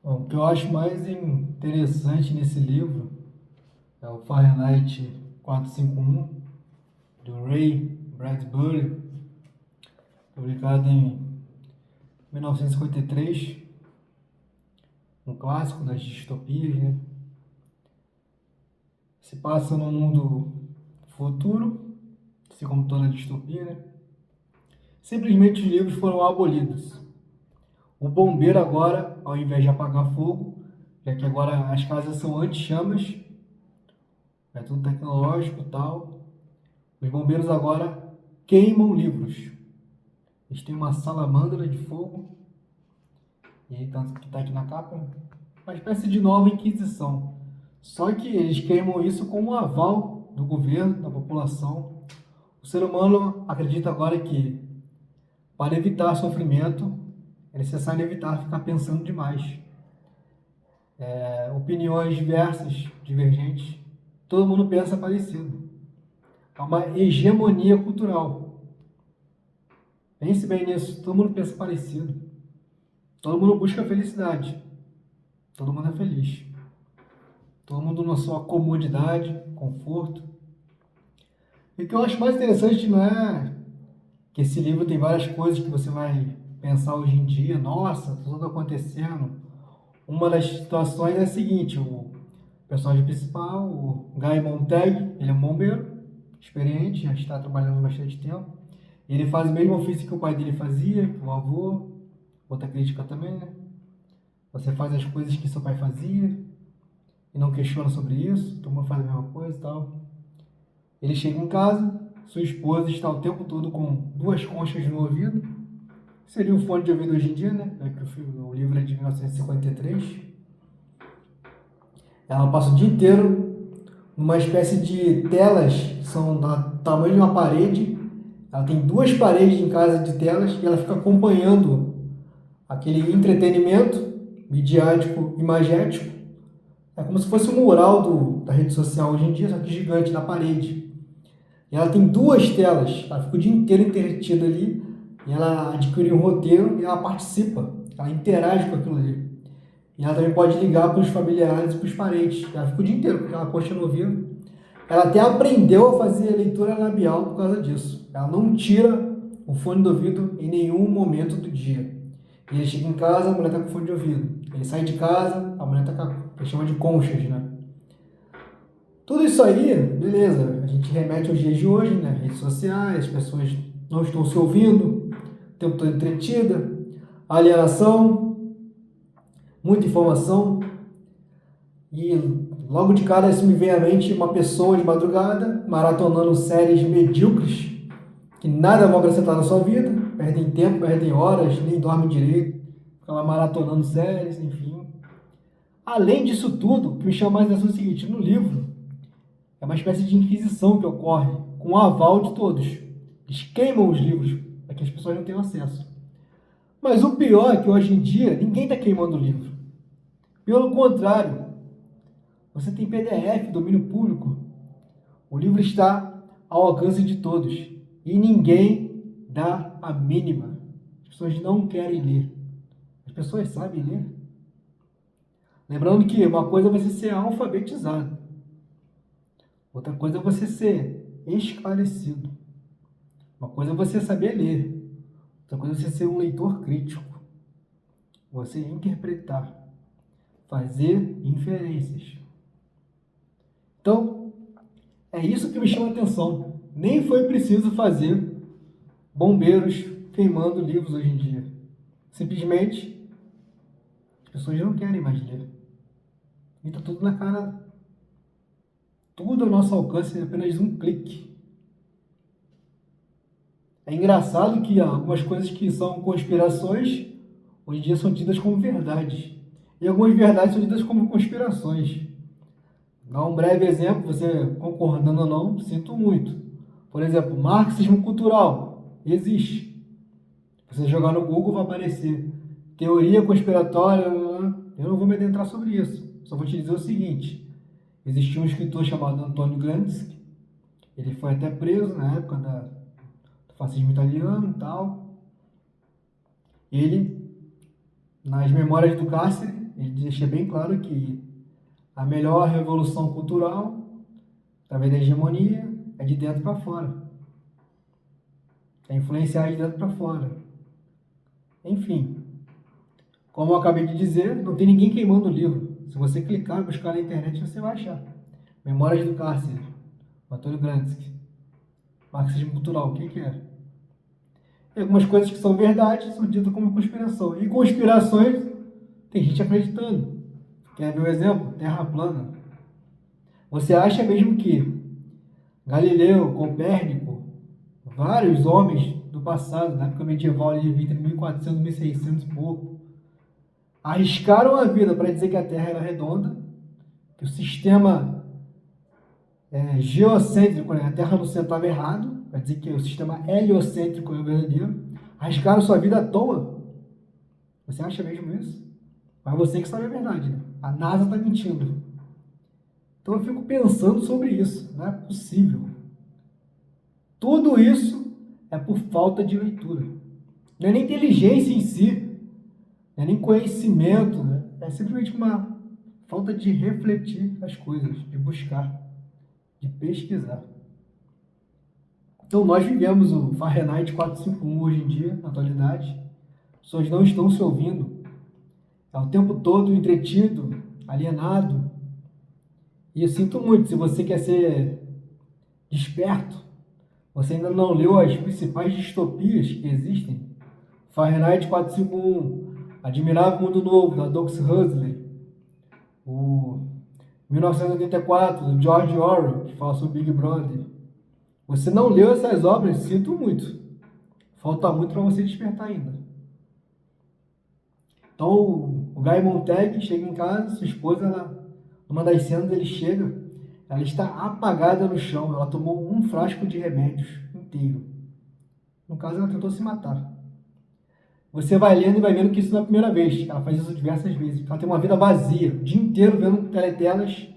Bom, o que eu acho mais interessante nesse livro é o Fahrenheit 451, do Ray Bradbury, publicado em 1953, um clássico das distopias, né? Se passa num mundo futuro, assim como toda distopia, né? Simplesmente os livros foram abolidos. O bombeiro agora, ao invés de apagar fogo, já que agora as casas são anti-chamas, é tudo tecnológico e tal, os bombeiros agora queimam livros. Eles têm uma salamandra de fogo, e tanto que está aqui na capa, uma espécie de nova inquisição. Só que eles queimam isso com um aval do governo, da população. O ser humano acredita agora que, para evitar sofrimento, é necessário evitar ficar pensando demais. Opiniões diversas, divergentes, todo mundo pensa parecido. É uma hegemonia cultural. Pense bem nisso, todo mundo pensa parecido. Todo mundo busca felicidade. Todo mundo é feliz. Todo mundo na sua comodidade, conforto. E o que eu acho mais interessante não é que esse livro tem várias coisas que você vai pensar hoje em dia. Nossa, tá tudo acontecendo. Uma das situações é a seguinte: o personagem principal, o Guy Montag, ele é um bombeiro, experiente, já está trabalhando bastante tempo. Ele faz o mesmo ofício que o pai dele fazia, que o avô. Outra crítica também, né? Você faz as coisas que seu pai fazia e não questiona sobre isso, todo mundo faz a mesma coisa e tal. Ele chega em casa, sua esposa está o tempo todo com duas conchas no ouvido. Seria o fone de ouvido hoje em dia, né? O livro é de 1953. Ela passa o dia inteiro numa espécie de telas que são do tamanho de uma parede. Ela tem duas paredes em casa de telas e ela fica acompanhando aquele entretenimento midiático, imagético. É como se fosse um mural da rede social hoje em dia, só que gigante na parede. E ela tem duas telas, ela fica o dia inteiro entretida ali, e ela adquire um roteiro e ela participa, ela interage com aquilo ali. E ela também pode ligar para os familiares e para os parentes. Ela fica o dia inteiro com aquela coxa no ouvido. Ela até aprendeu a fazer leitura labial por causa disso. Ela não tira o fone do ouvido em nenhum momento do dia. E ele chega em casa, a mulher está com fone de ouvido. Ele sai de casa, a mulher está com a que chama de conchas, né? Tudo isso aí, beleza, a gente remete aos dias de hoje, né? Redes sociais, as pessoas não estão se ouvindo, o tempo todo entretida, alienação, muita informação. E logo de cara isso me vem à mente uma pessoa de madrugada maratonando séries medíocres que nada vão acrescentar na sua vida, perdem tempo, perdem horas, nem dormem direito, ficam lá maratonando séries, enfim. Além disso tudo, o que me chama mais atenção é o seguinte: no livro é uma espécie de inquisição que ocorre com o aval de todos. Eles queimam os livros para que as pessoas não tenham acesso. Mas o pior é que hoje em dia ninguém está queimando o livro. Pelo contrário, você tem PDF, domínio público. O livro está ao alcance de todos. E ninguém dá a mínima. As pessoas não querem ler. As pessoas sabem ler. Lembrando que uma coisa é você ser alfabetizado. Outra coisa é você ser esclarecido. Uma coisa é você saber ler. Outra coisa é você ser um leitor crítico. Você interpretar. Fazer inferências. Então, é isso que me chama a atenção. Nem foi preciso fazer bombeiros queimando livros hoje em dia. Simplesmente, as pessoas não querem mais ler. E está tudo na cara. Tudo ao nosso alcance é apenas um clique. É engraçado que algumas coisas que são conspirações, hoje em dia são tidas como verdades. E algumas verdades são tidas como conspirações. Dá um breve exemplo, você concordando ou não, sinto muito. Por exemplo, marxismo cultural. Existe. Você jogar no Google vai aparecer teoria conspiratória. Eu não vou me adentrar sobre isso. Só vou te dizer o seguinte. Existia um escritor chamado Antônio Gramsci. Ele foi até preso na época do fascismo italiano e tal. Ele, nas memórias do cárcere, ele deixa bem claro que a melhor revolução cultural, através da hegemonia, é de dentro para fora. É influenciar de dentro para fora. Enfim, como eu acabei de dizer, não tem ninguém queimando o livro. Se você clicar e buscar na internet, você vai achar. Memórias do Cárcere, Antônio Gramsci. Marxismo cultural, o que é? E algumas coisas que são verdade são ditas como conspiração. E conspirações, tem gente acreditando. Quer ver um exemplo? Terra plana. Você acha mesmo que Galileu, Copérnico, vários homens do passado, na época medieval, ali, entre 1400 e 1600 e pouco, arriscaram a vida para dizer que a Terra era redonda, que o sistema geocêntrico, né? A Terra no centro estava errado, para dizer que o sistema heliocêntrico é o verdadeiro, arriscaram sua vida à toa. Você acha mesmo isso? Mas você que sabe a verdade, né? A NASA está mentindo. Então eu fico pensando sobre isso. Não é possível. Tudo isso é por falta de leitura. Não é nem inteligência em si, não é nem conhecimento, né? É simplesmente uma falta de refletir as coisas, de buscar, de pesquisar. Então nós vivemos o Fahrenheit 451 hoje em dia, na atualidade. As pessoas não estão se ouvindo. É o tempo todo entretido, alienado. E eu sinto muito, se você quer ser desperto, você ainda não leu as principais distopias que existem. Fahrenheit 451, Admirável Mundo Novo, da Aldous Huxley. O 1984, do George Orwell, que fala sobre Big Brother. Você não leu essas obras, sinto muito. Falta muito para você despertar ainda. Então, o Guy Montag chega em casa, sua esposa, numa das cenas, ele chega, ela está apagada no chão, ela tomou um frasco de remédios inteiro. No caso, ela tentou se matar. Você vai lendo e vai vendo que isso não é a primeira vez, ela faz isso diversas vezes. Ela tem uma vida vazia, o dia inteiro vendo teletelas,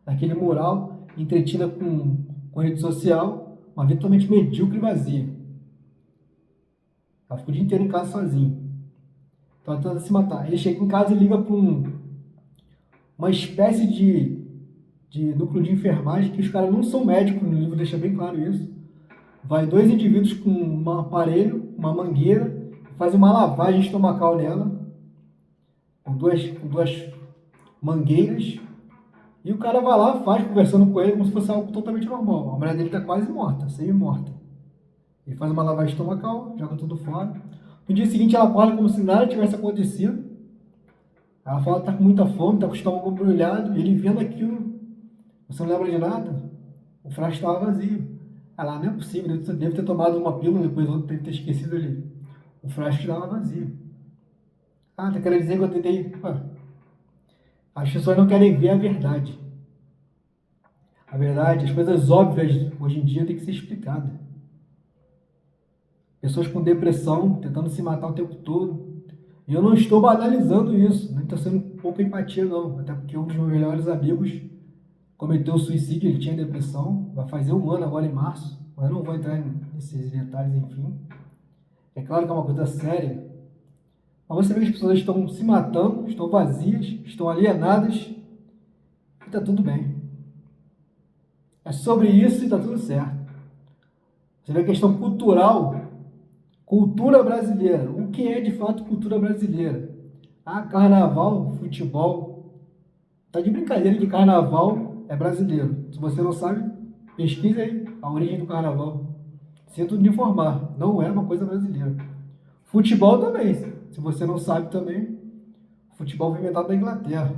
naquele mural, entretida com rede social, uma vida totalmente medíocre e vazia. Ela ficou o dia inteiro em casa sozinha. Então ela tenta se matar. Ele chega em casa e liga para uma espécie de núcleo de enfermagem, que os caras não são médicos, no livro deixa bem claro isso. Vai dois indivíduos com um aparelho, uma mangueira, faz uma lavagem estomacal nela, com duas mangueiras, e o cara vai lá, faz, conversando com ele, como se fosse algo totalmente normal. A mulher dele está quase morta, semi-morta. Ele faz uma lavagem estomacal, joga tudo fora. No dia seguinte ela acorda como se nada tivesse acontecido. Ela fala que está com muita fome, está com o estômago embrulhado, e ele vendo aquilo, você não lembra de nada? O frasco estava vazio. Ela, não é possível, eu devo ter tomado uma pílula, depois outro deve ter esquecido ali. O frasco estava vazio. Ah, tá querendo dizer que eu tentei... As pessoas não querem ver a verdade. A verdade, as coisas óbvias hoje em dia têm que ser explicadas. Pessoas com depressão, tentando se matar o tempo todo. E eu não estou banalizando isso, não estou sendo pouca empatia não, até porque um dos meus melhores amigos cometeu suicídio, ele tinha depressão, vai fazer 1 ano agora em março, mas eu não vou entrar nesses detalhes, enfim. É claro que é uma coisa séria, mas você vê que as pessoas estão se matando, estão vazias, estão alienadas, e está tudo bem. É sobre isso e está tudo certo. Você vê a questão cultural, cultura brasileira. O que é de fato cultura brasileira? Ah, carnaval, futebol. Tá de brincadeira que carnaval é brasileiro. Se você não sabe, pesquise aí a origem do carnaval. Sinto me informar, não é uma coisa brasileira. Futebol também, se você não sabe também, futebol foi inventado na Inglaterra.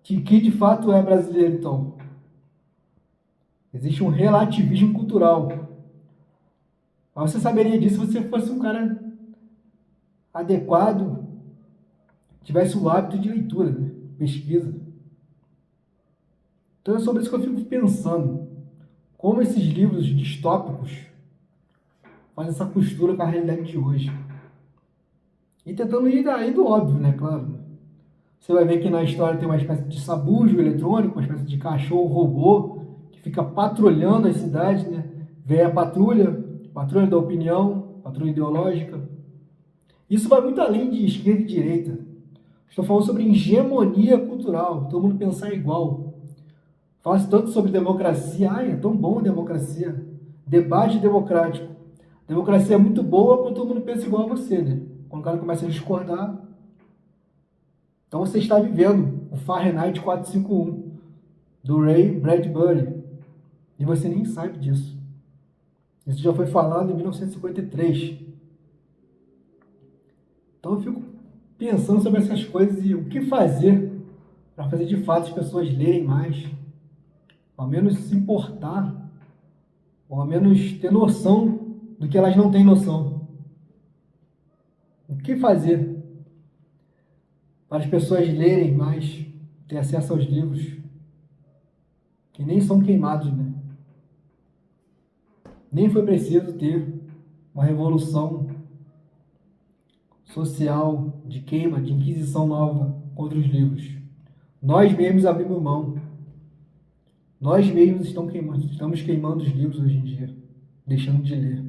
Que de fato é brasileiro então? Existe um relativismo cultural. Mas você saberia disso se você fosse um cara adequado, tivesse o hábito de leitura, né? Pesquisa. Então é sobre isso que eu fico pensando. Como esses livros distópicos fazem essa costura com a realidade de hoje. E tentando ir daí do óbvio, né? Claro. Você vai ver que na história tem uma espécie de sabujo eletrônico, uma espécie de cachorro robô que fica patrulhando as cidades, né? Vem a patrulha da opinião, patrulha ideológica. Isso vai muito além de esquerda e direita. Estou falando sobre hegemonia cultural, todo mundo pensar igual. Fala-se tanto sobre democracia. Ai, é tão bom a democracia. Debate democrático. Democracia é muito boa quando todo mundo pensa igual a você, né? Quando o cara começa a discordar. Então você está vivendo o Fahrenheit 451 do Ray Bradbury. E você nem sabe disso. Isso já foi falado em 1953. Então eu fico pensando sobre essas coisas e o que fazer para fazer de fato as pessoas lerem mais, ao menos se importar, ou ao menos ter noção do que elas não têm noção. O que fazer para as pessoas lerem mais, ter acesso aos livros, que nem são queimados, né? Nem foi preciso ter uma revolução social de queima, de inquisição nova contra os livros. Nós mesmos abrimos mão. Nós mesmos estamos queimando os livros hoje em dia, deixando de ler.